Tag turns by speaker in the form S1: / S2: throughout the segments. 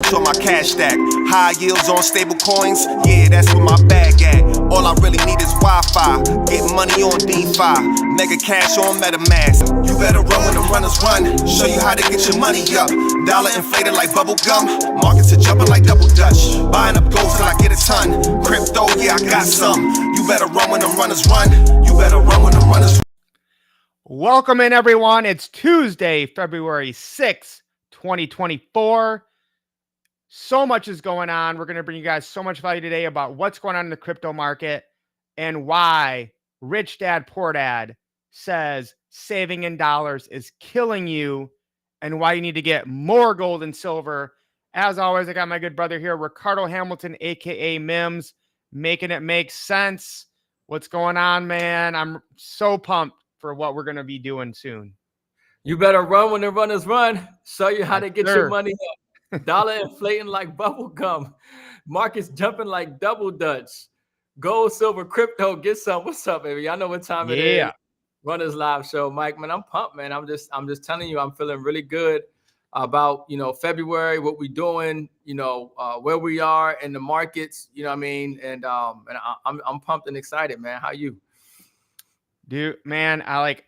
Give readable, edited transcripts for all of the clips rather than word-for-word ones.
S1: stacks on my cash stack. High yields on stable coins, yeah, that's where my bag at. All I really need is Wi-Fi, get money on DeFi, mega cash on MetaMask. You better run when the runners run, show you how to get your money up. Dollar inflated like bubble gum, markets are jumping like double dutch. Buying up gold till I get a ton, crypto, yeah, I got some. You better run when the runners run, you better run when the runners run.
S2: Welcome in, everyone. It's Tuesday, February 6th, 2024. So much is going on. We're going to bring you guys so much value today about what's going on in the crypto market and why Rich Dad Poor Dad says saving in dollars is killing you and why you need to get more gold and silver. As always, I got my good brother here, Ricardo Hamilton, aka M.I.M.S, making it make sense. What's going on, man? I'm so pumped for what we're going to be doing soon.
S3: You better run when the runners run. Show you how to get your money up. Dollar inflating like bubble gum. Markets jumping like double dutch. Gold, silver, crypto, get some. What's up, baby? Y'all know what time it is. Runners Live Show. Mike, man, I'm pumped, man. I'm just telling you, I'm feeling really good about, February, what we're doing, where we are in the markets, you know what I mean? And I'm pumped and excited, man. How you?
S2: Dude, man, I like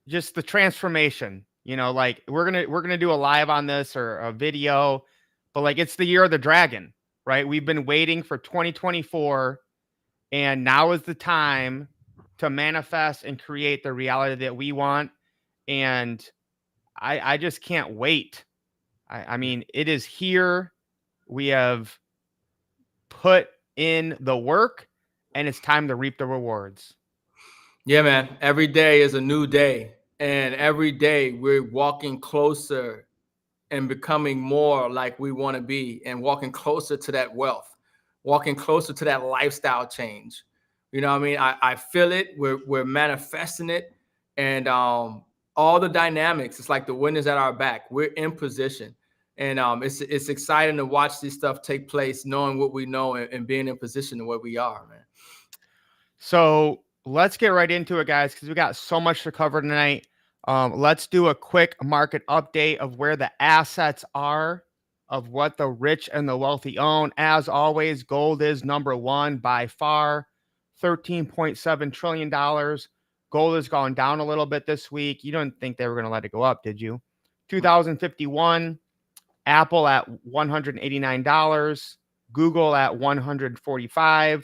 S2: just the transformation, like we're going to do a live on this or a video, but like, it's the year of the dragon, right? We've been waiting for 2024 and now is the time to manifest and create the reality that we want. And I just can't wait. I mean, it is here. We have put in the work and it's time to reap the rewards.
S3: Yeah, man. Every day is a new day. And every day we're walking closer and becoming more like we want to be and walking closer to that wealth, walking closer to that lifestyle change. You know what I mean? I feel it. We're manifesting it. And all the dynamics, it's like the wind is at our back. We're in position. And it's exciting to watch this stuff take place, knowing what we know and being in position to where we are, man.
S2: So let's get right into it, guys, because we got so much to cover tonight. Let's do a quick market update of where the assets are, of what the rich and the wealthy own. As always, gold is number one by far, $13.7 trillion. Gold has gone down a little bit this week. You don't think they were going to let it go up, did you? 2051, Apple at $189, Google at $145.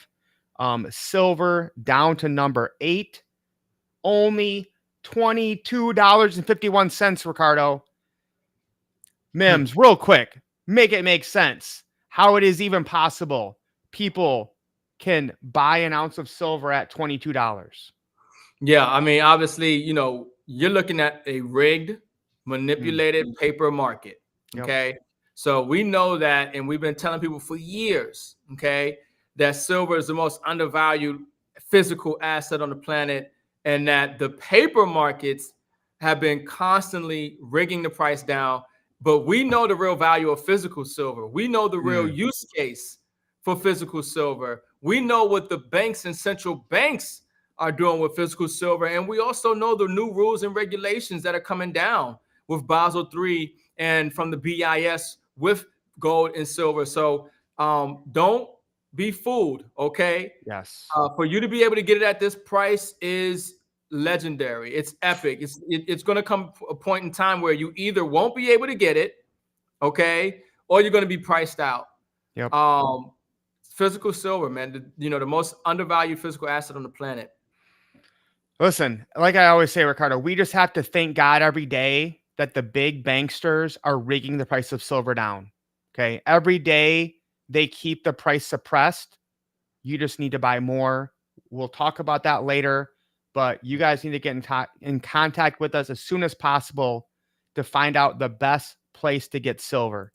S2: Silver down to number 8, only $22.51, Ricardo. M.I.M.S, real quick, make it make sense how it is even possible people can buy an ounce of silver at $22.
S3: Yeah, I mean, obviously, you're looking at a rigged, manipulated paper market. Okay. Yep. So we know that, and we've been telling people for years, okay, that silver is the most undervalued physical asset on the planet, and that the paper markets have been constantly rigging the price down. But we know the real value of physical silver. We know the real use case for physical silver. We know what the banks and central banks are doing with physical silver. And we also know the new rules and regulations that are coming down with Basel III and from the BIS with gold and silver. So don't be fooled, okay?
S2: Yes.
S3: For you to be able to get it at this price is legendary. It's epic. It's going to come a point in time where you either won't be able to get it, okay, or you're going to be priced out.
S2: Yep.
S3: Physical silver, man, the most undervalued physical asset on the planet.
S2: Listen, like I always say, Ricardo, we just have to thank God every day that the big banksters are rigging the price of silver down. Okay. Every day they keep the price suppressed. You just need to buy more. We'll talk about that later, but you guys need to get in contact with us as soon as possible to find out the best place to get silver.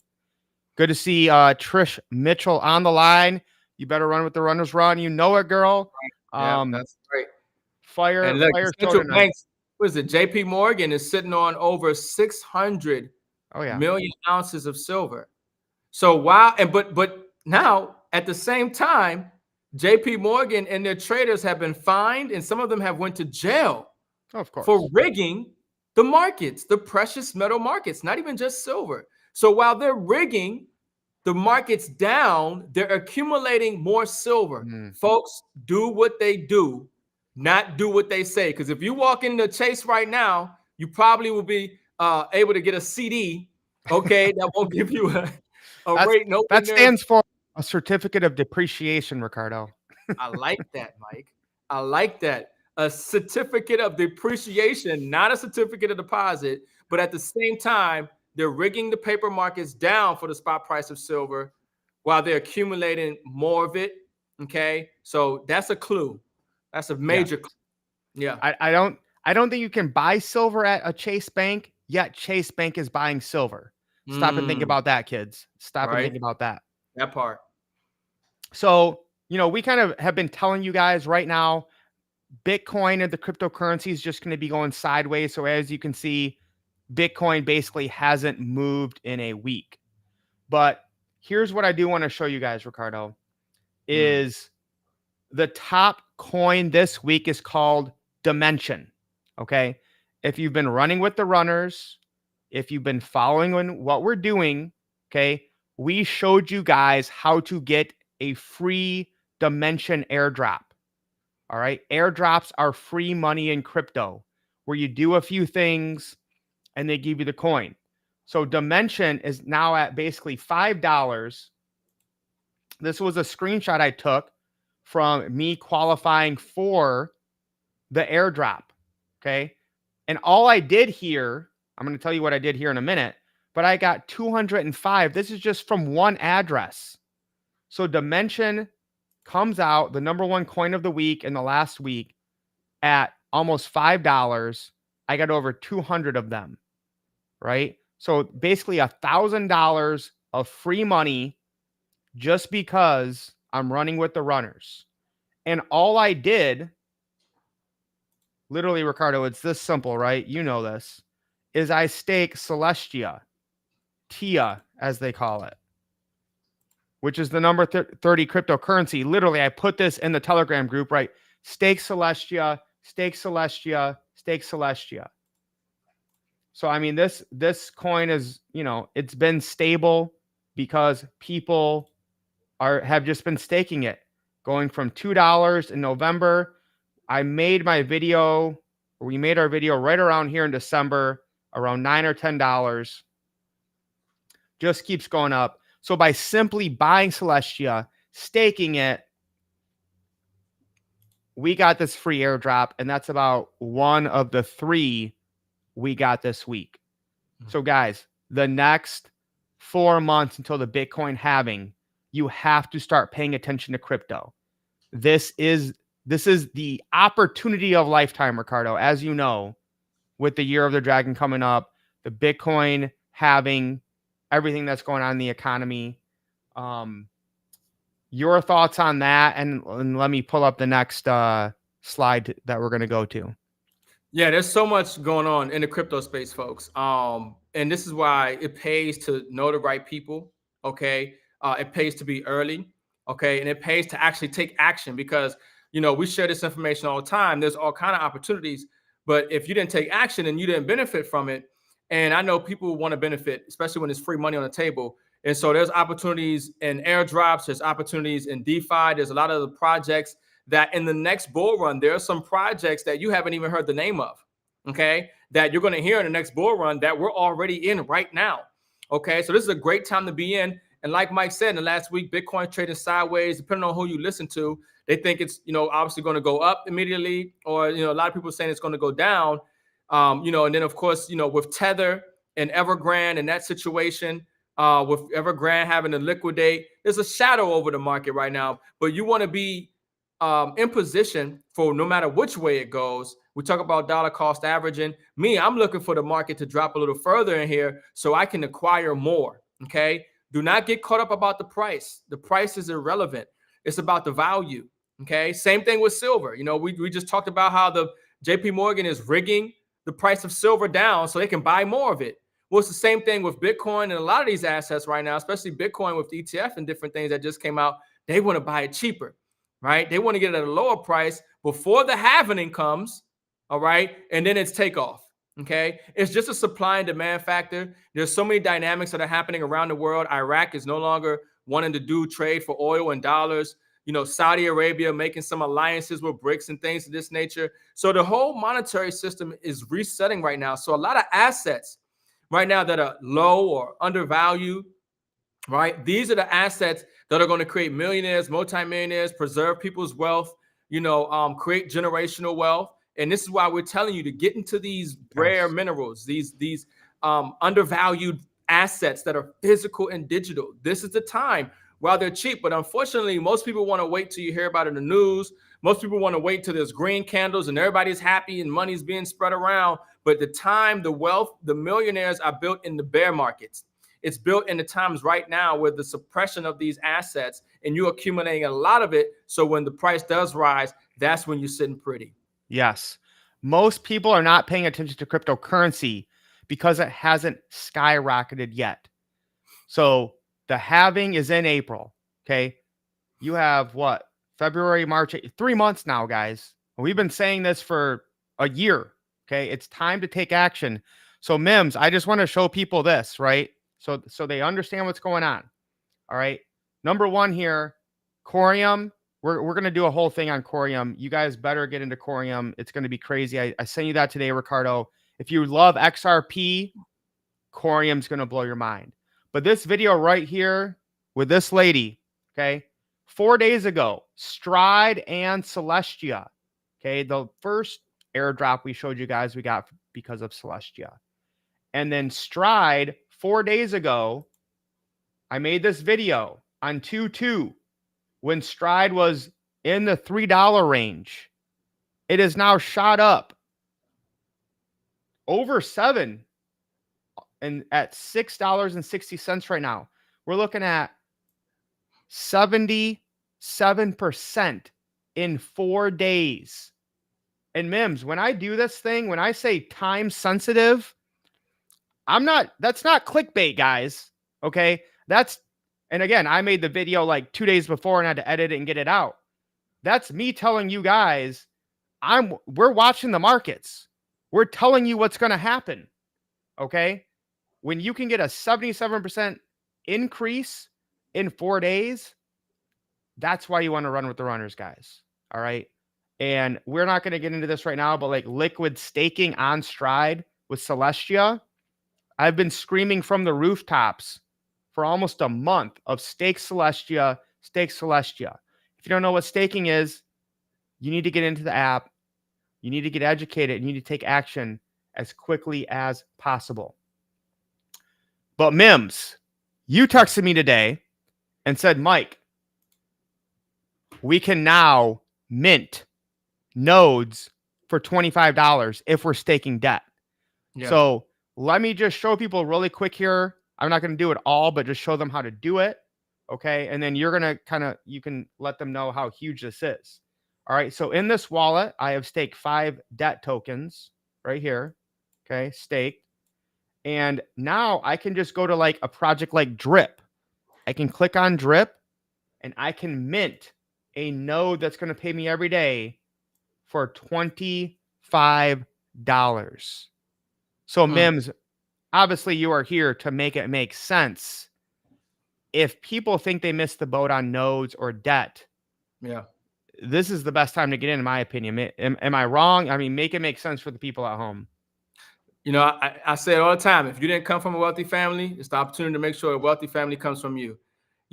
S2: Good to see Trish Mitchell on the line. You better run with the runners run. You know it, girl.
S3: Yeah, that's great.
S2: Fire
S3: central banks. What is it? JP Morgan is sitting on over 600 million ounces of silver. So but now at the same time, JP Morgan and their traders have been fined, and some of them have went to jail for rigging the markets, the precious metal markets, not even just silver. So while they're rigging the market's down, they're accumulating more silver. Folks, do what they do, not do what they say. Because if you walk into Chase right now, you probably will be able to get a CD, okay, that won't give you a rate nowhere
S2: that
S3: near.
S2: stands for a certificate of depreciation, Ricardo.
S3: I like that, Mike. I like that. A certificate of depreciation, not a certificate of deposit, but at the same time, they're rigging the paper markets down for the spot price of silver while they're accumulating more of it. Okay. So that's a clue. That's a major clue. Yeah.
S2: I don't think you can buy silver at a Chase Bank, yet Chase Bank is buying silver. Stop and think about that, kids. Stop and think about that.
S3: That part.
S2: So, we kind of have been telling you guys right now, Bitcoin and the cryptocurrency is just going to be going sideways. So as you can see, Bitcoin basically hasn't moved in a week. But here's what I do want to show you guys, Ricardo, is the top coin this week is called Dimension. Okay. If you've been running with the runners, if you've been following what we're doing, okay, we showed you guys how to get a free Dimension airdrop. All right. Airdrops are free money in crypto where you do a few things and they give you the coin. So Dimension is now at basically $5. This was a screenshot I took from me qualifying for the airdrop. Okay. And all I did here, I'm going to tell you what I did here in a minute, but I got 205. This is just from one address. So Dimension comes out, the number one coin of the week in the last week, at almost $5. I got over 200 of them, right? So basically $1,000 of free money just because I'm running with the runners. And all I did, literally, Ricardo, it's this simple, right? You know this, is I stake Celestia, TIA, as they call it, which is the number 30 cryptocurrency. Literally, I put this in the Telegram group, right? Stake Celestia, stake Celestia, stake Celestia. So, I mean, this coin is, it's been stable because people have just been staking it, going from $2 in November. We made our video right around here in December, around $9 or $10. Just keeps going up. So by simply buying Celestia, staking it, we got this free airdrop, and that's about one of the 3 we got this week. So guys, the next 4 months until the Bitcoin halving, you have to start paying attention to crypto. This is the opportunity of lifetime, Ricardo, as you know, with the year of the dragon coming up, the Bitcoin halving, everything that's going on in the economy. Your thoughts on that, and let me pull up the next slide that we're going to go to.
S3: Yeah, there's so much going on in the crypto space, folks. And this is why it pays to know the right people. Okay. It pays to be early. Okay. And it pays to actually take action because, we share this information all the time. There's all kinds of opportunities, but if you didn't take action and you didn't benefit from it, and I know people want to benefit, especially when there's free money on the table. And so there's opportunities in airdrops. There's opportunities in DeFi. There's a lot of the projects that in the next bull run, there are some projects that you haven't even heard the name of, okay, that you're going to hear in the next bull run that we're already in right now, okay? So this is a great time to be in. And like Mike said, in the last week, Bitcoin trading sideways, depending on who you listen to, they think it's, obviously going to go up immediately, or, a lot of people saying it's going to go down, and then, of course, with Tether and Evergrande and that situation, with Evergrande having to liquidate, there's a shadow over the market right now, but you want to be in position for no matter which way it goes. We talk about dollar cost averaging. I'm looking for the market to drop a little further in here so I can acquire more. Okay. Do not get caught up about the price. The price is irrelevant. It's about the value. Okay. Same thing with silver. We just talked about how the JP Morgan is rigging the price of silver down so they can buy more of it. Well, it's the same thing with Bitcoin and a lot of these assets right now, especially Bitcoin with the ETF and different things that just came out. They want to buy it cheaper. Right? They want to get it at a lower price before the halving comes. All right. And then it's takeoff. Okay, it's just a supply and demand factor. There's so many dynamics that are happening around the world. Iraq is no longer wanting to do trade for oil and dollars. Saudi Arabia making some alliances with BRICS and things of this nature. So the whole monetary system is resetting right now. So a lot of assets right now that are low or undervalued, right? These are the assets that are going to create millionaires, multimillionaires, preserve people's wealth, create generational wealth. And this is why we're telling you to get into these rare minerals, these undervalued assets that are physical and digital. This is the time while they're cheap. But unfortunately, most people want to wait till you hear about it in the news. Most people want to wait till there's green candles and everybody's happy and money's being spread around. But the time, the wealth, the millionaires are built in the bear markets. It's built in the times right now with the suppression of these assets and you accumulating a lot of it. So when the price does rise, that's when you're sitting pretty.
S2: Yes. Most people are not paying attention to cryptocurrency because it hasn't skyrocketed yet. So the halving is in April. Okay. You have what? February, March, 3 months now, guys. We've been saying this for a year. Okay. It's time to take action. So M.I.M.S, I just want to show people this, right? So they understand what's going on. All right. Number one here, Corium. We're going to do a whole thing on Corium. You guys better get into Corium. It's going to be crazy. I sent you that today, Ricardo. If you love XRP, Corium's going to blow your mind. But this video right here with this lady, okay, 4 days ago, Stride and Celestia, okay, the first airdrop we showed you guys we got because of Celestia. And then Stride 4 days ago, I made this video on 2/2 when Stride was in the $3 range. It is now shot up over $7 and at $6.60 right now. We're looking at 77% in 4 days. And M.I.M.S, when I do this thing, when I say time sensitive, that's not clickbait, guys. Okay. And again, I made the video like 2 days before and had to edit it and get it out. That's me telling you guys, we're watching the markets. We're telling you what's going to happen. Okay. When you can get a 77% increase in 4 days, that's why you want to run with the runners, guys. All right. And we're not going to get into this right now, but like liquid staking on Stride with Celestia, I've been screaming from the rooftops for almost a month of stake Celestia, stake Celestia. If you don't know what staking is, you need to get into the app. You need to get educated. You need to take action as quickly as possible. But M.I.M.S, you texted me today and said, Mike, we can now mint nodes for $25 if we're staking debt. Yeah. So let me just show people really quick here. I'm not going to do it all, but just show them how to do it. Okay. And then you're going to you can let them know how huge this is. All right. So in this wallet, I have staked 5 debt tokens right here. Okay. Staked. And now I can just go to like a project like Drip. I can click on Drip and I can mint a node that's going to pay me every day for $25. So M.I.M.S, obviously you are here to make it make sense. If people think they missed the boat on nodes or debt, this is the best time to get in my opinion. Am I wrong? I mean, make it make sense for the people at home.
S3: I say it all the time. If you didn't come from a wealthy family, it's the opportunity to make sure a wealthy family comes from you.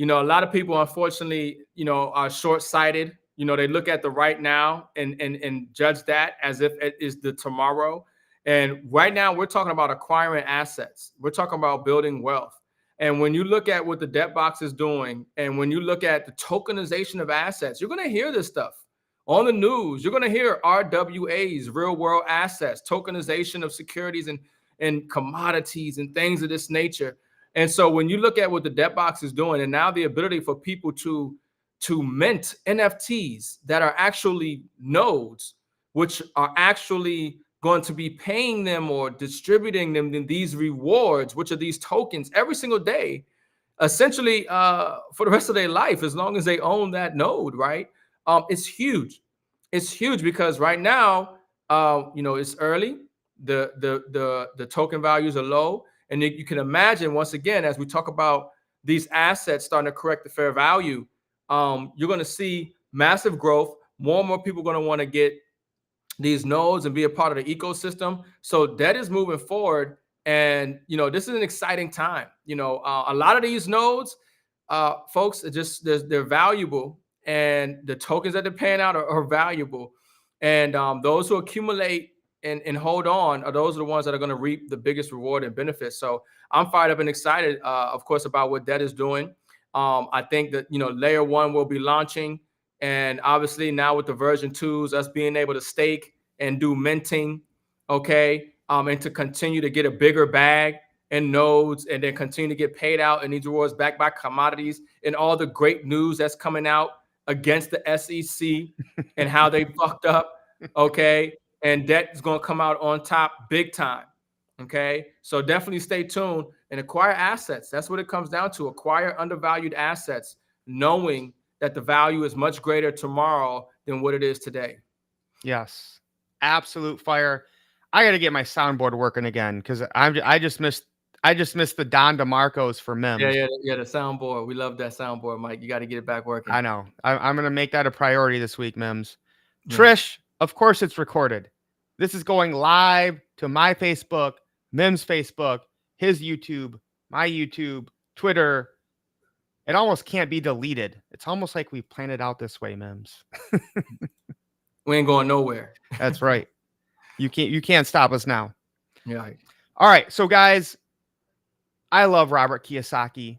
S3: A lot of people, unfortunately, are short-sighted. They look at the right now and judge that as if it is the tomorrow. And right now, we're talking about acquiring assets. We're talking about building wealth. And when you look at what the debt box is doing, and when you look at the tokenization of assets, you're going to hear this stuff on the news. You're going to hear RWAs, real world assets, tokenization of securities and commodities and things of this nature. And so when you look at what the debt box is doing, and now the ability for people to mint NFTs that are actually nodes, which are actually going to be paying them or distributing them these rewards, which are these tokens every single day, essentially for the rest of their life, as long as they own that node, right? It's huge. It's huge because right now, it's early. the token values are low. And you can imagine, once again, as we talk about these assets starting to correct the fair value, you're going to see massive growth. More and more people are going to want to get these nodes and be a part of the ecosystem. So debt is moving forward. And, this is an exciting time. A lot of these nodes, folks, they're valuable, and the tokens that they're paying out are valuable. And those who accumulate and hold on those are the ones that are going to reap the biggest reward and benefits. So I'm fired up and excited, of course, about what debt is doing. I think that, layer 1 will be launching. And obviously now with the version 2s, us being able to stake and do minting, okay, and to continue to get a bigger bag and nodes, and then continue to get paid out and these rewards backed by commodities, and all the great news that's coming out against the SEC and how they fucked up, okay, and debt is going to come out on top big time, okay? So definitely stay tuned and acquire assets. That's what it comes down to. Acquire undervalued assets, knowing that the value is much greater tomorrow than what it is today.
S2: Yes, absolute fire. I got to get my soundboard working again, because I just missed the Don DeMarcos for M.I.M.S.
S3: Yeah, the soundboard. We love that soundboard, Mike. You got to get it back working.
S2: I know. I'm going to make that a priority this week, M.I.M.S. Yeah. Trish, of course it's recorded. This is going live to my Facebook, M.I.M.S. Facebook, his YouTube, my YouTube, Twitter. It almost can't be deleted. It's almost like we planned it out this way, M.I.M.S.
S3: We ain't going nowhere.
S2: That's right. You can't stop us now.
S3: Yeah.
S2: All right. So guys, I love Robert Kiyosaki.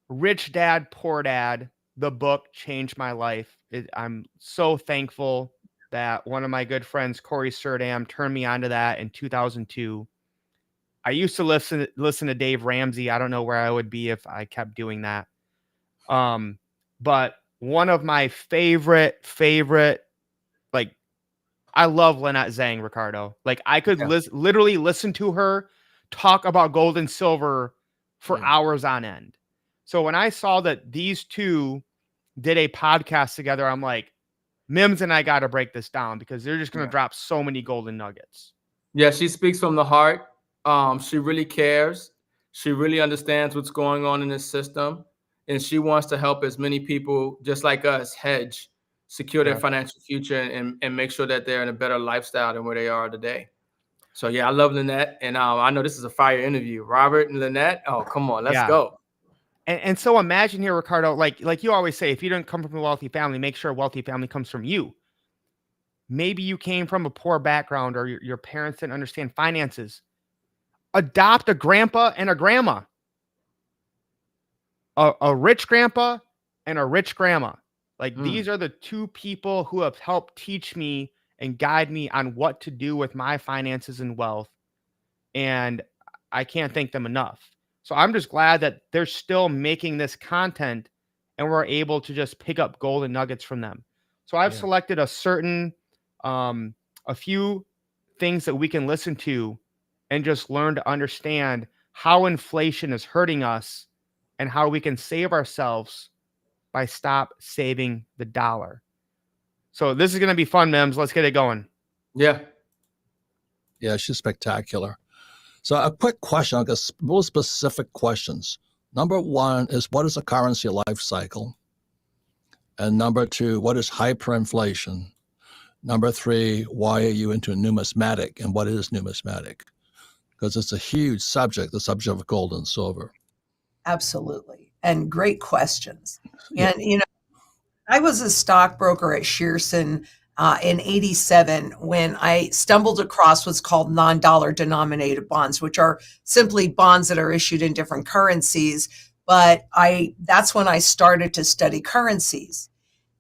S2: Rich Dad, Poor Dad. The book changed my life. I'm so thankful that one of my good friends, Corey Surdam, turned me onto that in 2002. I used to listen to Dave Ramsey. I don't know where I would be if I kept doing that. But one of my favorite, like, I love Lynette Zang, Ricardo. Like, I could literally listen to her talk about gold and silver for hours on end. So when I saw that these two did a podcast together, I'm like, M.I.M.S. and I got to break this down, because they're just going to drop so many golden nuggets.
S3: Yeah, she speaks from the heart. She really cares. She really understands what's going on in this system. And she wants to help as many people just like us hedge, secure their financial future, and make sure that they're in a better lifestyle than where they are today. So, yeah, I love Lynette. And I know this is a fire interview. Robert and Lynette, oh, come on, let's go.
S2: And so imagine here, Ricardo, like you always say, if you don't come from a wealthy family, make sure a wealthy family comes from you. Maybe you came from a poor background, or your parents didn't understand finances. Adopt a grandpa and a grandma. A rich grandpa and a rich grandma. These are the two people who have helped teach me and guide me on what to do with my finances and wealth. And I can't thank them enough. So I'm just glad that they're still making this content, and we're able to just pick up golden nuggets from them. So I've selected a few things that we can listen to and just learn to understand how inflation is hurting us and how we can save ourselves by stop saving the dollar. So this is going to be fun, M.I.M.S. Let's get it going.
S3: Yeah.
S4: Yeah, she's spectacular. So a quick question, I guess, real specific questions. Number one is, what is a currency life cycle? And number two, what is hyperinflation? Number three, why are you into numismatic, and what is numismatic? Because it's a huge subject, the subject of gold and silver.
S5: Absolutely. And great questions. Yeah. And, I was a stockbroker at Shearson in 87 when I stumbled across what's called non-dollar denominated bonds, which are simply bonds that are issued in different currencies. But that's when I started to study currencies.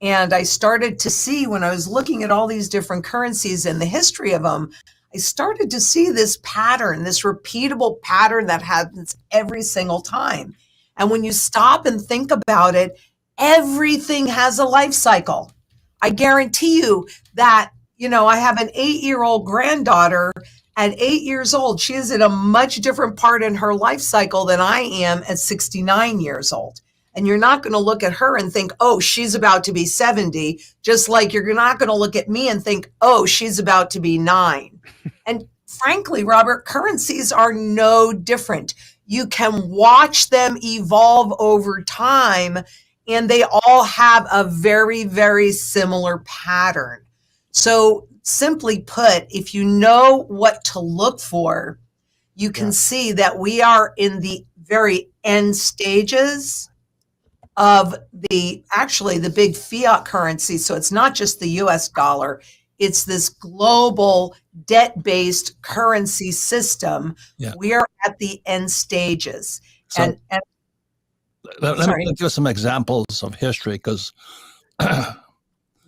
S5: And I started to see, when I was looking at all these different currencies and the history of them, I started to see this pattern, this repeatable pattern that happens every single time. And when you stop and think about it, everything has a life cycle. I guarantee you that, I have an 8-year-old granddaughter. At 8 years old, she is at a much different part in her life cycle than I am at 69 years old. And you're not going to look at her and think, oh, she's about to be 70, just like you're not going to look at me and think, oh, she's about to be 9. And frankly, Robert, currencies are no different. You can watch them evolve over time, and they all have a very, very similar pattern. So, simply put, if you know what to look for, you can see that we are in the very end stages of the big fiat currency. So it's not just the US dollar, it's this global debt-based currency system.
S4: Yeah.
S5: We are at the end stages.
S4: So
S5: and
S4: let
S5: sorry.
S4: me give some examples of history, because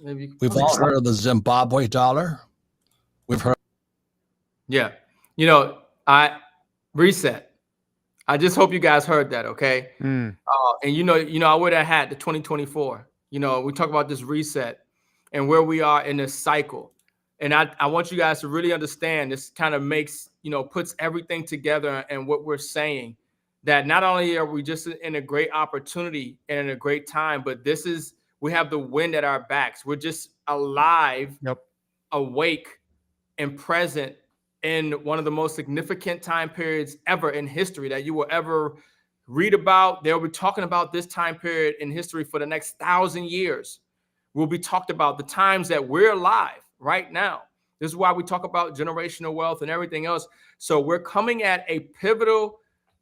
S4: we've all heard of the Zimbabwe dollar. We've heard.
S3: Yeah. You know, reset. I just hope you guys heard that. Okay. And I wear that hat to 2024. We talk about this reset and where we are in this cycle. And I want you guys to really understand this kind of makes, puts everything together, and what we're saying, that not only are we just in a great opportunity and in a great time, but we have the wind at our backs. We're just alive, awake, and present in one of the most significant time periods ever in history that you will ever read about. They'll be talking about this time period in history for the next 1,000 years. Will be talked about the times that we're alive right now. This is why we talk about generational wealth and everything else. So we're coming at a pivotal,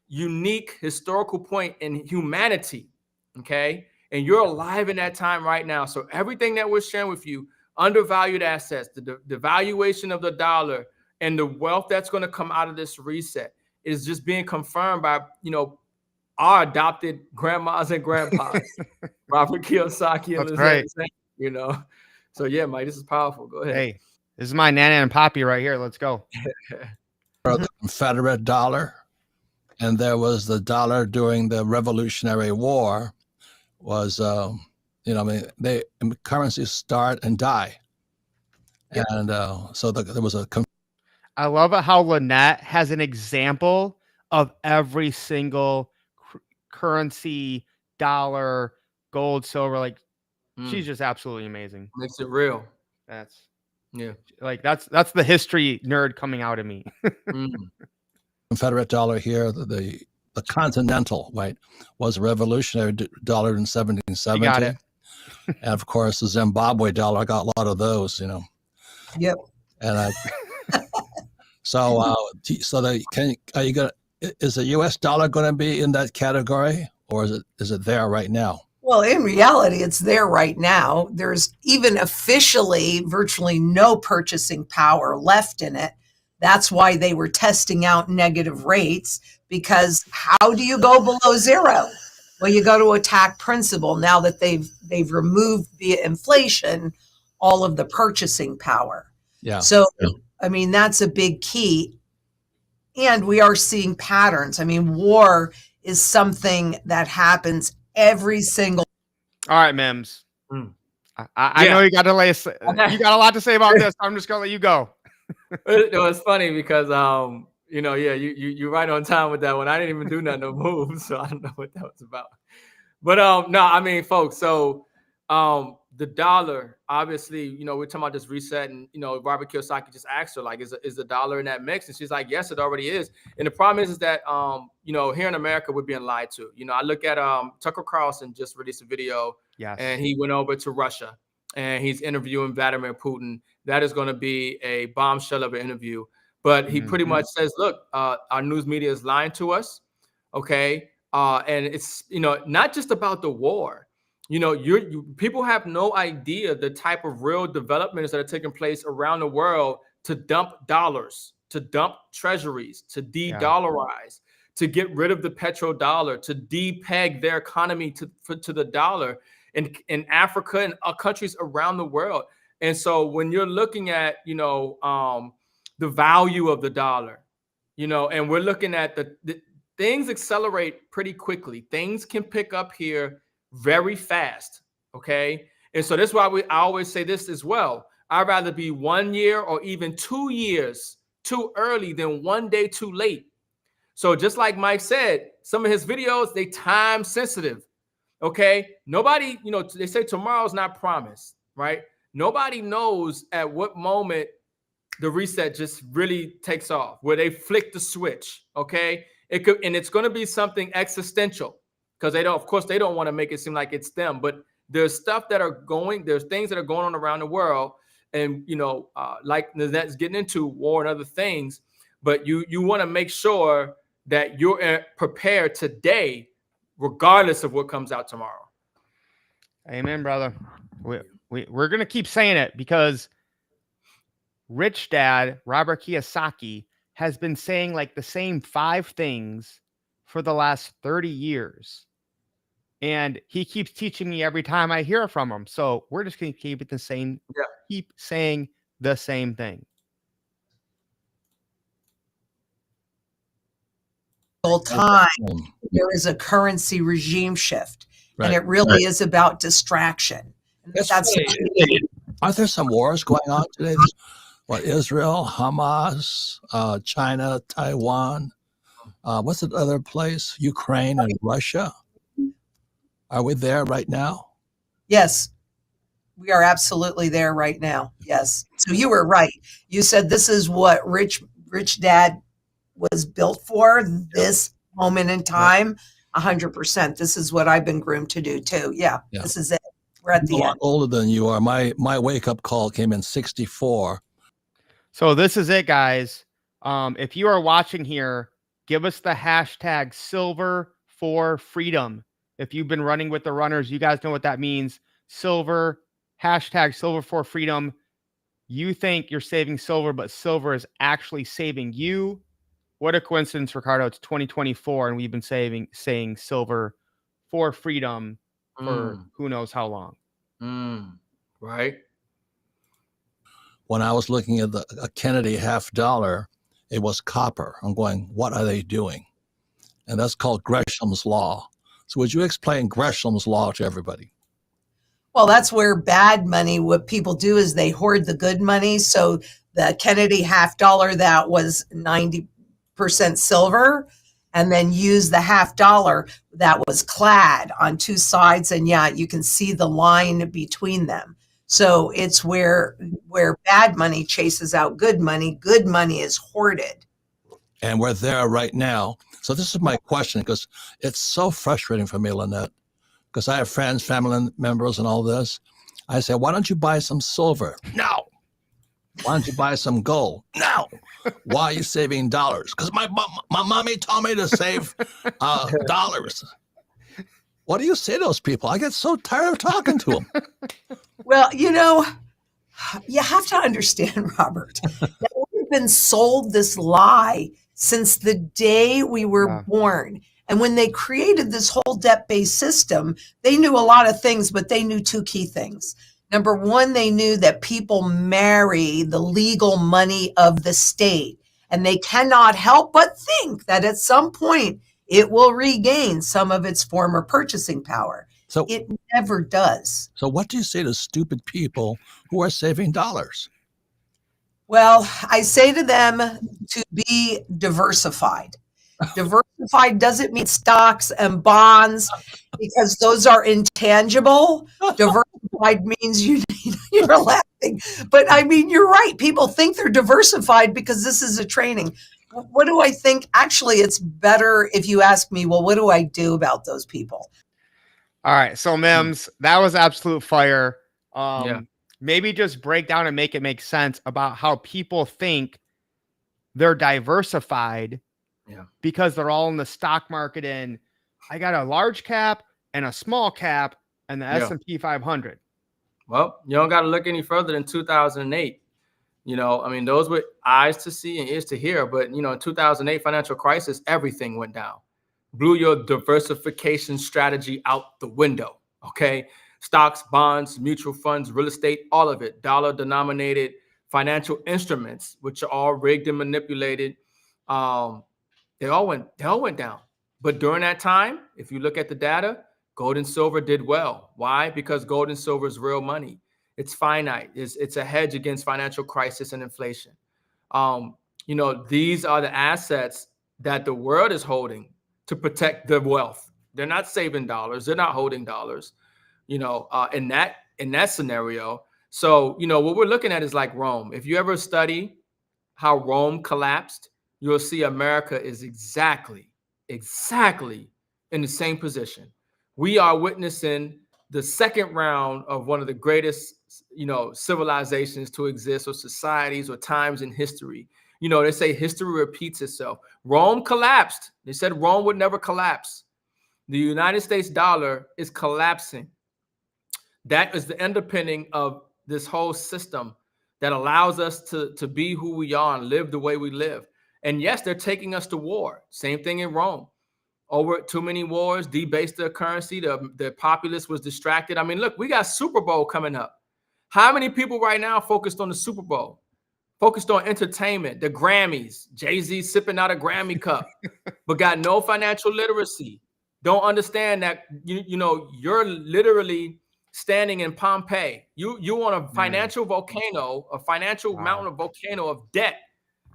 S3: unique historical point in humanity. Okay. And you're alive in that time right now. So everything that we're sharing with you, undervalued assets, the valuation of the dollar, and the wealth that's going to come out of this reset, is just being confirmed by, our adopted grandmas and grandpas, Robert Kiyosaki and Lynette Zang, So yeah, Mike, this is powerful. Go ahead.
S2: Hey, this is my Nana and Poppy right here. Let's go.
S4: The Confederate dollar, and there was the dollar during the Revolutionary War. Was currencies start and die, and so there was a.
S2: I love it how Lynette has an example of every single currency, dollar, gold, silver. Like, she's just absolutely amazing.
S3: Makes it real.
S2: That's that's the history nerd coming out of me.
S4: Confederate dollar here, the Continental, right, was a revolutionary dollar in 1770.
S2: You got it.
S4: And of course, the Zimbabwe dollar, I got a lot of those,
S5: Yep.
S4: And is the U.S. dollar going to be in that category, or is it there right now?
S5: Well, in reality, it's there right now. There's even officially virtually no purchasing power left in it. That's why they were testing out negative rates, because how do you go below zero? Well, you go to attack principle now that they've removed via inflation all of the purchasing power.
S4: Yeah.
S5: So, I mean, that's a big key. And we are seeing patterns. I mean, war is something that happens every single.
S2: All right, M.I.M.S. I know you got a lot to say about this. I'm just gonna let you go.
S3: It's funny because you're right on time with that one. I didn't even do nothing, no moves, so I don't know what that was about. But no, I mean, folks. So the dollar, obviously, we're talking about this reset, and Robert Kiyosaki just asked her, like, is the dollar in that mix? And she's like, yes, it already is. And the problem is that here in America, we're being lied to. I look at Tucker Carlson just released a video, and he went over to Russia, and he's interviewing Vladimir Putin. That is going to be a bombshell of an interview. But he pretty much says, look, our news media is lying to us. Okay. And it's, not just about the war. People have no idea the type of real developments that are taking place around the world to dump dollars, to dump treasuries, to de-dollarize, to get rid of the petrodollar, to de-peg their economy to the dollar in Africa and countries around the world. And so when you're looking at, the value of the dollar, and we're looking at the things accelerate pretty quickly. Things can pick up here very fast. Okay. And so that's why I always say this as well. I'd rather be 1 year or even 2 years too early than 1 day too late. So just like Mike said, some of his videos, they time sensitive. Okay. Nobody, they say tomorrow's not promised, right? Nobody knows at what moment the reset just really takes off, where they flick the switch. Okay, it could, and it's going to be something existential, because they don't, of course, they don't want to make it seem like it's them, but there's things that are going on around the world, and like Lynette's getting into war and other things, but you want to make sure that you're prepared today, regardless of what comes out tomorrow.
S2: Amen, brother. We're gonna keep saying it, because Rich Dad Robert Kiyosaki has been saying like the same 5 things for the last 30 years. And he keeps teaching me every time I hear from him. So we're just going to keep it the same.
S3: Yeah.
S2: Keep saying the same thing.
S5: Whole time there is a currency regime shift, and it really is about distraction.
S4: That's aren't there some wars going on today? What, Israel, Hamas, China, Taiwan, what's the other place? Ukraine and Russia. Are we there right now?
S5: Yes, we are absolutely there right now. Yes. So you were right. You said this is what Rich Dad was built for, this moment in time. 100%. This is what I've been groomed to do too. Yeah. This is it. We're at the end.
S4: I'm a lot older than you are. My wake up call came in 64.
S2: So this is it, guys. If you are watching here, give us the hashtag silver for freedom. If you've been running with the runners, you guys know what that means. Silver, hashtag silver for freedom. You think you're saving silver, but silver is actually saving you. What a coincidence, Ricardo. It's 2024, and we've been saying silver for freedom for who knows how long.
S3: Right.
S4: When I was looking at a Kennedy $50, it was copper. I'm going, what are they doing? And that's called Gresham's Law. So would you explain Gresham's Law to everybody?
S5: Well, that's where bad money, what people do is they hoard the good money. So the Kennedy $50 that was 90% silver, and then use the $50 that was clad on 2 sides. And yeah, you can see the line between them. So it's where bad money chases out good money is hoarded.
S4: And we're there right now. So this is my question, because it's so frustrating for me, Lynette, because I have friends, family members, and all this. I say, why don't you buy some silver? No. Why don't you buy some gold? No. Why are you saving dollars? Because my mommy told me to save dollars. What do you say to those people? I get so tired of talking to them.
S5: Well, you have to understand, Robert, that we've been sold this lie since the day we were born. And when they created this whole debt-based system, they knew a lot of things, but they knew 2 key things. Number one, they knew that people marry the legal money of the state, and they cannot help but think that at some point it will regain some of its former purchasing power. So it never does.
S4: So what do you say to stupid people who are saving dollars?
S5: Well, I say to them to be diversified. Diversified doesn't mean stocks and bonds, because those are intangible. Diversified means you're laughing. But I mean, you're right. People think they're diversified because this is a training. What do I think? Actually, it's better if you ask me, well, what do I do about those people?
S2: All right. So M.I.M.S, that was absolute fire. Maybe just break down and make it make sense about how people think they're diversified because they're all in the stock market, and I got a large cap and a small cap and the S&P 500.
S3: Well, you don't got to look any further than 2008. I mean, those were eyes to see and ears to hear. But, in 2008 financial crisis, everything went down. Blew your diversification strategy out the window. Okay. Stocks, bonds, mutual funds, real estate, all of it, dollar denominated financial instruments, which are all rigged and manipulated. They all went down. But during that time, if you look at the data, gold and silver did well. Why? Because gold and silver is real money. It's finite. It's a hedge against financial crisis and inflation. These are the assets that the world is holding to protect their wealth. They're not saving dollars. They're not holding dollars. In that scenario. So, what we're looking at is like Rome. If you ever study how Rome collapsed, you'll see America is exactly in the same position. We are witnessing the second round of one of the greatest, civilizations to exist, or societies, or times in history. They say history repeats itself. Rome collapsed. They said Rome would never collapse. The United States dollar is collapsing. That is the underpinning of this whole system that allows us to be who we are and live the way we live. And yes, they're taking us to war. Same thing in Rome. Over too many wars, debased their currency. The populace was distracted. I mean, look, we got Super Bowl coming up. How many people right now focused on the Super Bowl? Focused on entertainment, the Grammys, Jay-Z sipping out a Grammy cup, but got no financial literacy. Don't understand that you're literally standing in Pompeii. You on a financial volcano, a financial mountain of volcano of debt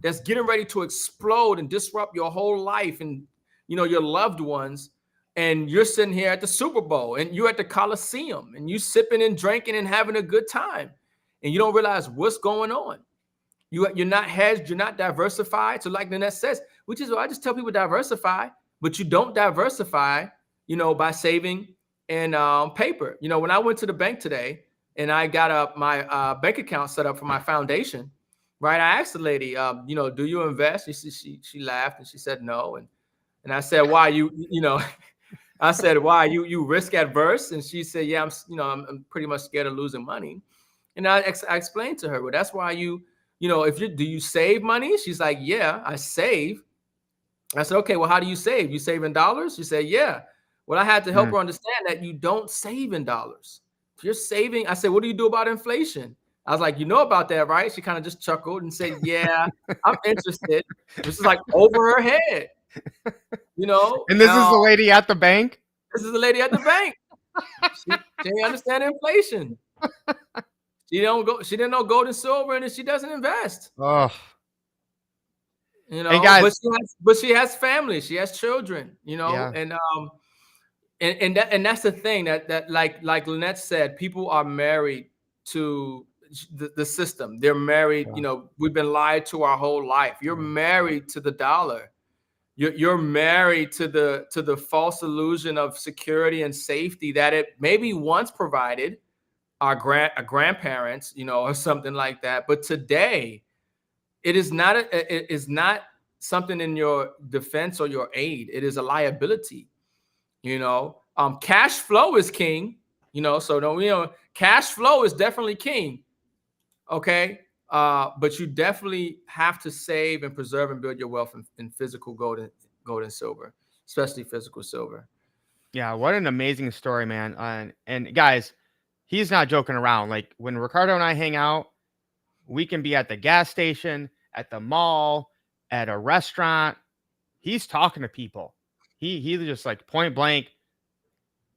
S3: that's getting ready to explode and disrupt your whole life and your loved ones. And you're sitting here at the Super Bowl and you're at the Coliseum and you sipping and drinking and having a good time. And you don't realize what's going on. You're not hedged, you're not diversified. So like Lynette says, which is why I just tell people diversify, but you don't diversify, by saving in paper. When I went to the bank today and I got my bank account set up for my foundation, right? I asked the lady, do you invest? She laughed and she said no. And I said, why I said, why you risk adverse? And she said, yeah, I'm pretty much scared of losing money. And I explained to her, well, that's why do you save money? She's like, yeah, I save. I said, okay, well, how do you save? You save in dollars? She said, yeah. Well, I had to help her understand that you don't save in dollars. If you're saving, I said, what do you do about inflation? I was like, you know about that, right? She kind of just chuckled and said, yeah, I'm interested. This is like over her head,
S2: And this is the lady at the bank?
S3: This is the lady at the bank. She didn't understand inflation. She didn't know gold and silver, and she doesn't invest.
S2: Oh.
S3: And guys, but she has family, she has children, and that's the thing that like Lynette said, people are married to the system. They're married, we've been lied to our whole life. You're married to the dollar. You're married to the false illusion of security and safety that it maybe once provided our grandparents, or something like that. But today, it is not something in your defense or your aid. It is a liability. Cash flow is king. So cash flow is definitely king. Okay, but you definitely have to save and preserve and build your wealth in physical gold and silver, especially physical silver.
S2: Yeah, what an amazing story, man. And guys, he's not joking around. Like when Ricardo and I hang out, we can be at the gas station, at the mall, at a restaurant. He's talking to people. He's just like point blank,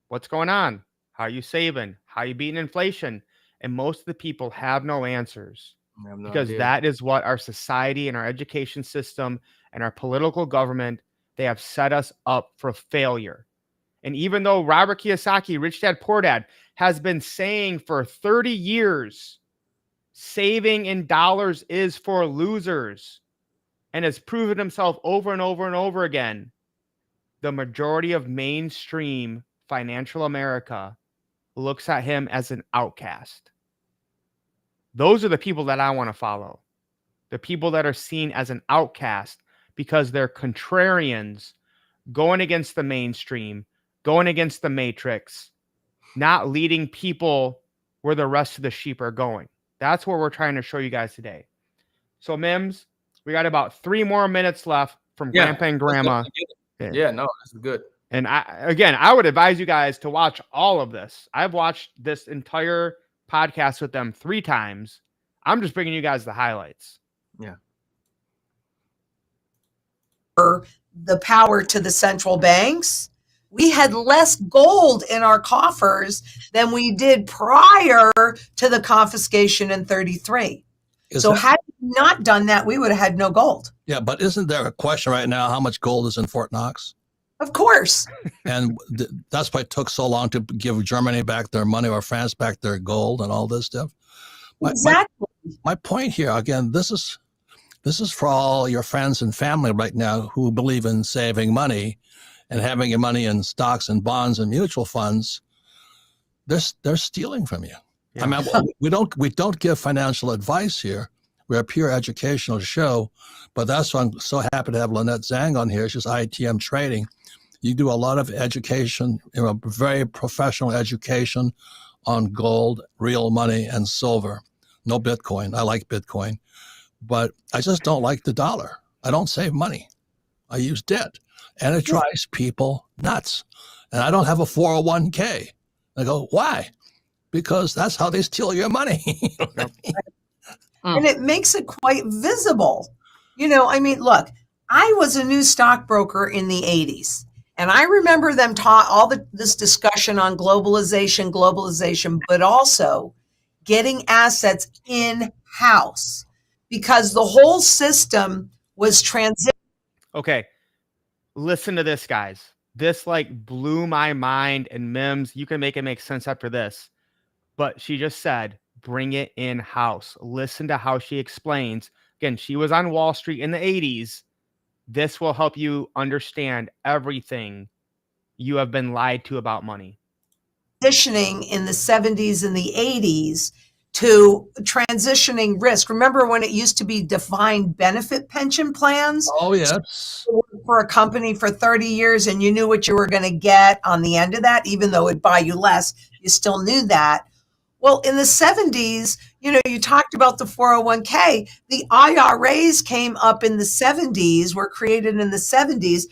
S2: what's going on? How are you saving? How are you beating inflation? And most of the people have no answers because that is what our society and our education system and our political government, they have set us up for failure. And even though Robert Kiyosaki, Rich Dad, Poor Dad, has been saying for 30 years, saving in dollars is for losers, and has proven himself over and over and over again, the majority of mainstream financial America looks at him as an outcast. Those are the people that I want to follow. The people that are seen as an outcast because they're contrarians, going against the mainstream, going against the matrix, not leading people where the rest of the sheep are going. That's what we're trying to show you guys today. So M.I.M.S, we got about 3 more minutes left from Grandpa and Grandma.
S3: Yeah, no, this is good.
S2: And I would advise you guys to watch all of this. I've watched this entire podcast with them 3 times. I'm just bringing you guys the highlights.
S3: Yeah.
S5: The power to the central banks, we had less gold in our coffers than we did prior to the confiscation in 1933. So had we not done that, we would have had no gold.
S4: Yeah, but isn't there a question right now how much gold is in Fort Knox?
S5: Of course.
S4: And that's why it took so long to give Germany back their money or France back their gold and all this stuff.
S5: Exactly.
S4: My point here, again, this is This is for all your friends and family right now who believe in saving money and having your money in stocks and bonds and mutual funds. They're stealing from you.
S2: Yeah.
S4: I mean, we don't give financial advice here. We're a pure educational show, but that's why I'm so happy to have Lynette Zang on here. She's ITM Trading. You do a lot of education, very professional education on gold, real money, and silver. No Bitcoin. I like Bitcoin, but I just don't like the dollar. I don't save money. I use debt, and it drives people nuts. And I don't have a 401k. I go, why? Because that's how they steal your money.
S5: And it makes it quite visible. I mean, look, I was a new stockbroker in the 80s. And I remember them taught all this discussion on globalization, but also getting assets in-house because the whole system was transition.
S2: Okay. Listen to this, guys. This like blew my mind, and M.I.M.S, you can make it make sense after this. But she just said, bring it in-house. Listen to how she explains. Again, she was on Wall Street in the 80s. This will help you understand everything you have been lied to about money.
S5: Transitioning in the 70s and the 80s to transitioning risk. Remember when it used to be defined benefit pension plans?
S4: Oh, yes.
S5: For a company for 30 years and you knew what you were going to get on the end of that, even though it'd buy you less, you still knew that. Well, in the 70s, you talked about the 401k. The IRAs came up in the 70s, were created in the 70s.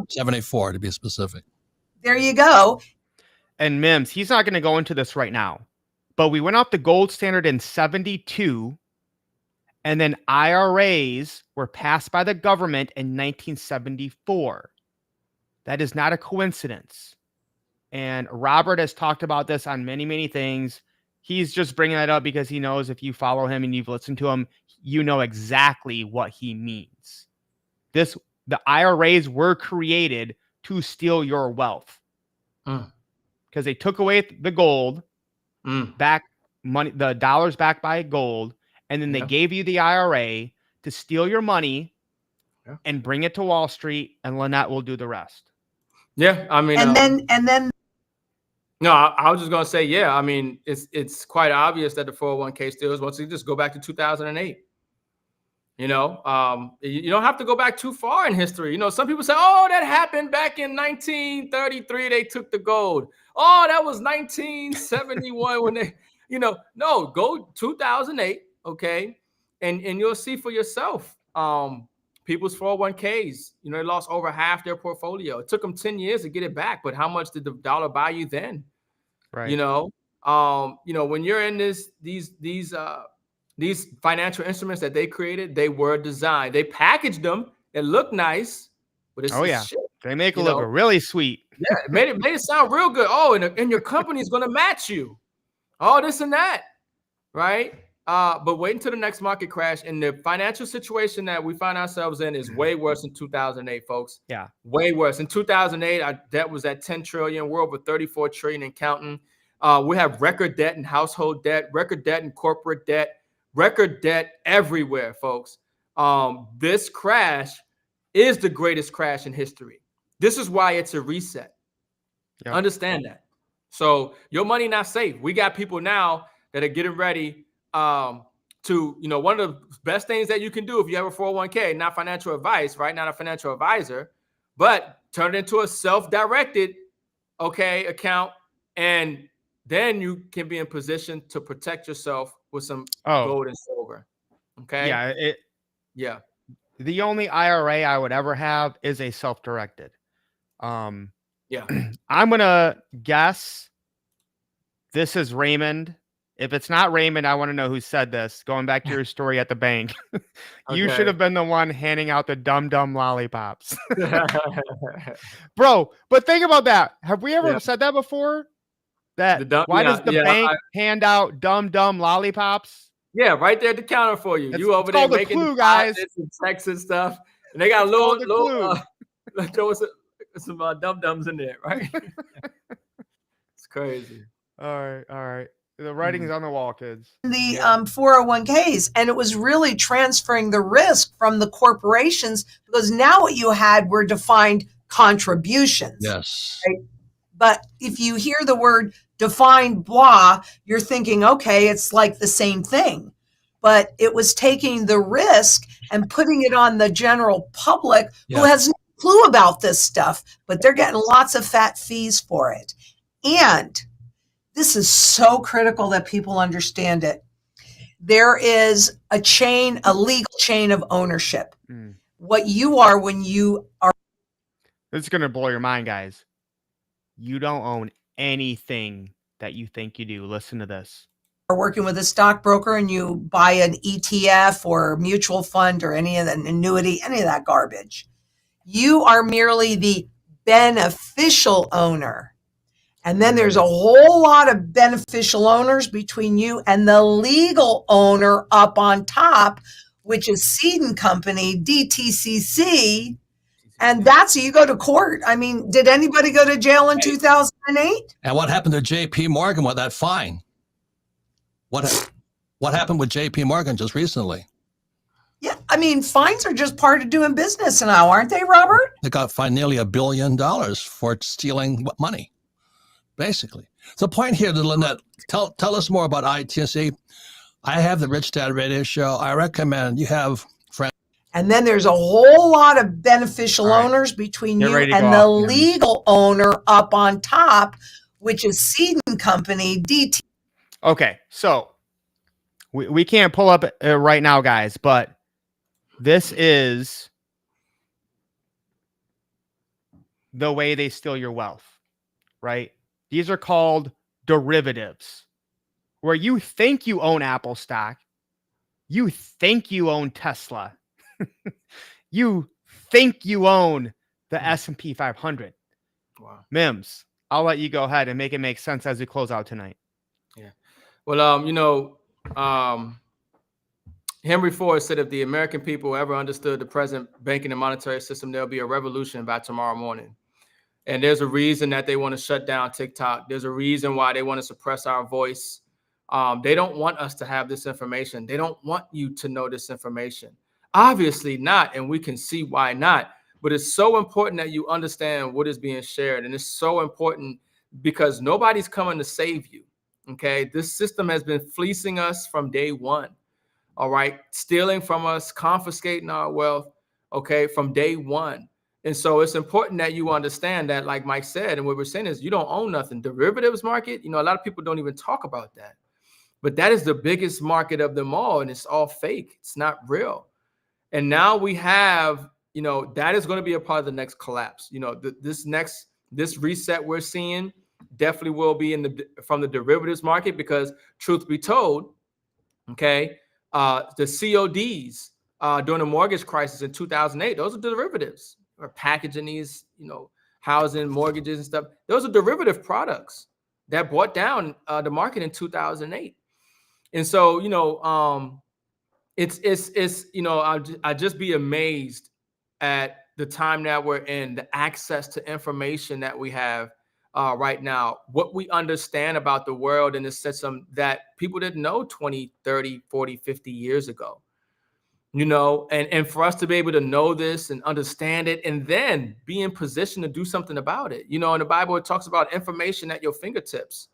S4: 74 to be specific.
S5: There you go.
S2: And M.I.M.S, he's not going to go into this right now, but we went off the gold standard in 72, and then IRAs were passed by the government in 1974. That is not a coincidence. And Robert has talked about this on many, many things. He's just bringing that up because he knows if you follow him and you've listened to him, you know exactly what he means. The IRAs were created to steal your wealth because they took away the gold, back money, the dollars backed by gold, and then they gave you the IRA to steal your money and bring it to Wall Street, and Lynette will do the rest.
S3: Yeah, I mean,
S5: and then
S3: no, I was just gonna say, yeah. I mean, it's quite obvious that the 401k steals. Once you just go back to 2008, you don't have to go back too far in history. Some people say, "Oh, that happened back in 1933. They took the gold. Oh, that was 1971 when they, no, go 2008, okay, and you'll see for yourself. People's 401ks, they lost over half their portfolio. It took them 10 years to get it back, but how much did the dollar buy you then?
S2: Right.
S3: When you're in these financial instruments that they created, they were designed. They packaged them. It looked nice, but it's shit.
S2: They make it look really sweet.
S3: Yeah, it made it sound real good. Oh, and your company's gonna match you. Oh, this and that, right? But wait until the next market crash. And the financial situation that we find ourselves in is way worse than 2008, folks.
S2: Yeah,
S3: way worse. In 2008, our debt was at 10 trillion. We're over 34 trillion and counting. We have record debt in household debt, record debt in corporate debt, record debt everywhere, folks. This crash is the greatest crash in history. This is why it's a reset. Yep. Understand that. So your money not safe. We got people now that are getting ready to, one of the best things that you can do if you have a 401k, not financial advice, right? Not a financial advisor, but turn it into a self-directed, account. And then you can be in position to protect yourself with some gold and silver. Okay.
S2: Yeah. The only IRA I would ever have is a self-directed.
S3: Yeah.
S2: I'm going to guess this is Raymond. If it's not Raymond, I want to know who said this. Going back to your story at the bank. You should have been the one handing out the dumb lollipops. Bro, but think about that. Have we ever said that before? Why does the bank hand out dumb lollipops?
S3: Yeah, right there at the counter for you. You over there making
S2: the clue, guys.
S3: And checks and stuff. And they got throw some dum-dums in there, right? It's crazy.
S2: All right. The writing's on the wall, kids.
S5: The 401ks, and it was really transferring the risk from the corporations, because now what you had were defined contributions.
S4: Yes.
S5: Right? But if you hear the word defined blah, you're thinking, okay, it's like the same thing. But it was taking the risk and putting it on the general public who has no clue about this stuff, but they're getting lots of fat fees for it. And this is so critical that people understand it. There is a legal chain of ownership. What you are when you are.
S2: This is going to blow your mind, guys. You don't own anything that you think you do. Listen to this.
S5: Are working with a stockbroker and you buy an ETF or mutual fund or any of an annuity, any of that garbage. You are merely the beneficial owner. And then there's a whole lot of beneficial owners between you and the legal owner up on top, which is Seed and Company, DTCC. And that's, you go to court. I mean, did anybody go to jail in 2008?
S4: And what happened to J.P. Morgan with that fine? What happened with J.P. Morgan just recently?
S5: Yeah, I mean, fines are just part of doing business now, aren't they, Robert?
S4: They got fined nearly $1 billion for stealing money, basically. The point here, Lynette, tell us more about ITC. I have the Rich Dad Radio Show. I recommend you have friends.
S5: And then there's a whole lot of beneficial owners between you and the legal owner up on top, which is Seed and Company, DT.
S2: Okay, so we can't pull up right now, guys, but this is the way they steal your wealth, right? These are called derivatives, where you think you own Apple stock, you think you own Tesla, you think you own the S&P 500.
S3: Wow.
S2: M.I.M.S, I'll let you go ahead and make it make sense as we close out tonight.
S3: Yeah. Well, Henry Ford said if the American people ever understood the present banking and monetary system, there'll be a revolution by tomorrow morning. And there's a reason that they want to shut down TikTok. There's a reason why they want to suppress our voice. They don't want us to have this information. They don't want you to know this information. Obviously not, and we can see why not. But it's so important that you understand what is being shared. And it's so important because nobody's coming to save you. Okay, this system has been fleecing us from day one. All right, stealing from us, confiscating our wealth, okay, from day one. And so it's important that you understand that, like Mike said, and what we're saying is you don't own nothing. Derivatives market, a lot of people don't even talk about that. But that is the biggest market of them all, and it's all fake. It's not real. And now we have, that is going to be a part of the next collapse. This reset we're seeing definitely will be from the derivatives market, because truth be told, okay, the CODs during the mortgage crisis in 2008, those are derivatives. Or packaging these, housing, mortgages and stuff. Those are derivative products that brought down the market in 2008. And so, I just be amazed at the time that we're in, the access to information that we have right now, what we understand about the world and the system that people didn't know 20, 30, 40, 50 years ago. And for us to be able to know this and understand it and then be in position to do something about it. In the Bible, it talks about information at your fingertips.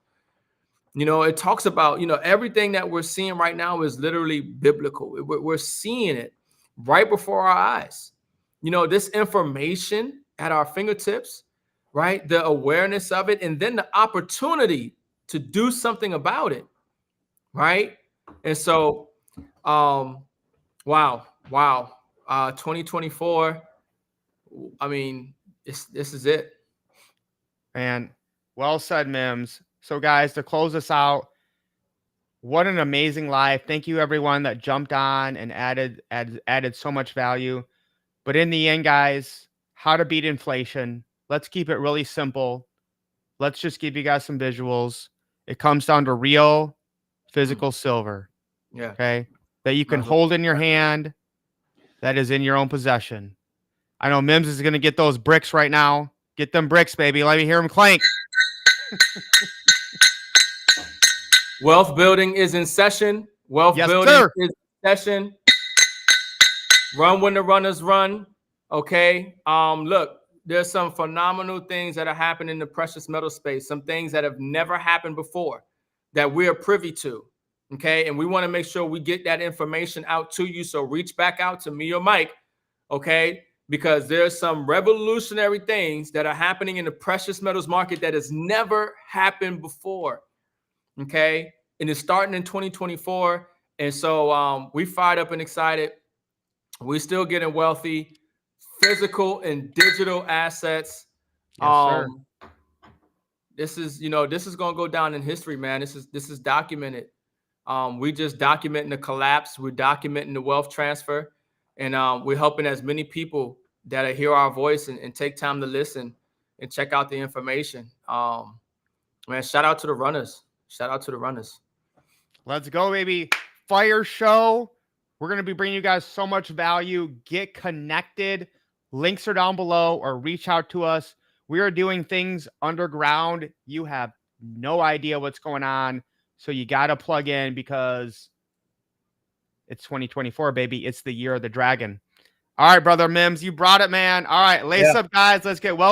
S3: It talks about, everything that we're seeing right now is literally biblical. We're seeing it right before our eyes. This information at our fingertips, right? The awareness of it, and then the opportunity to do something about it, right? And so, Wow. 2024. I mean, this is it.
S2: And well said, M.I.M.S. So guys, to close this out, what an amazing live. Thank you everyone that jumped on and added so much value. But in the end, guys, how to beat inflation. Let's keep it really simple. Let's just give you guys some visuals. It comes down to real physical silver.
S3: Yeah.
S2: Okay. That you can hold in your hand, that is in your own possession. I know M.I.M.S is going to get those bricks right now. Get them bricks, baby. Let me hear them clank.
S3: Wealth building is in session. Wealth
S2: Yes,
S3: building
S2: sir.
S3: is in session. Run when the runners run. Okay. Look, there's some phenomenal things that are happening in the precious metal space, some things that have never happened before that we are privy to. Okay. And we want to make sure we get that information out to you. So reach back out to me or Mike. Okay. Because there's some revolutionary things that are happening in the precious metals market that has never happened before. Okay. And it's starting in 2024. And so we fired up and excited. We're still getting wealthy, physical and digital assets.
S2: Yes, sir.
S3: This is going to go down in history, man. This is documented. We just documenting the collapse. We're documenting the wealth transfer, and we're helping as many people that hear our voice and take time to listen and check out the information. Man, shout out to the runners. Shout out to the runners.
S2: Let's go, baby. Fire show. We're going to be bringing you guys so much value. Get connected. Links are down below, or reach out to us. We are doing things underground. You have no idea what's going on. So you got to plug in, because it's 2024, baby. It's the year of the dragon. All right, brother Mims, you brought it, man. All right, lace up, guys. Let's get well.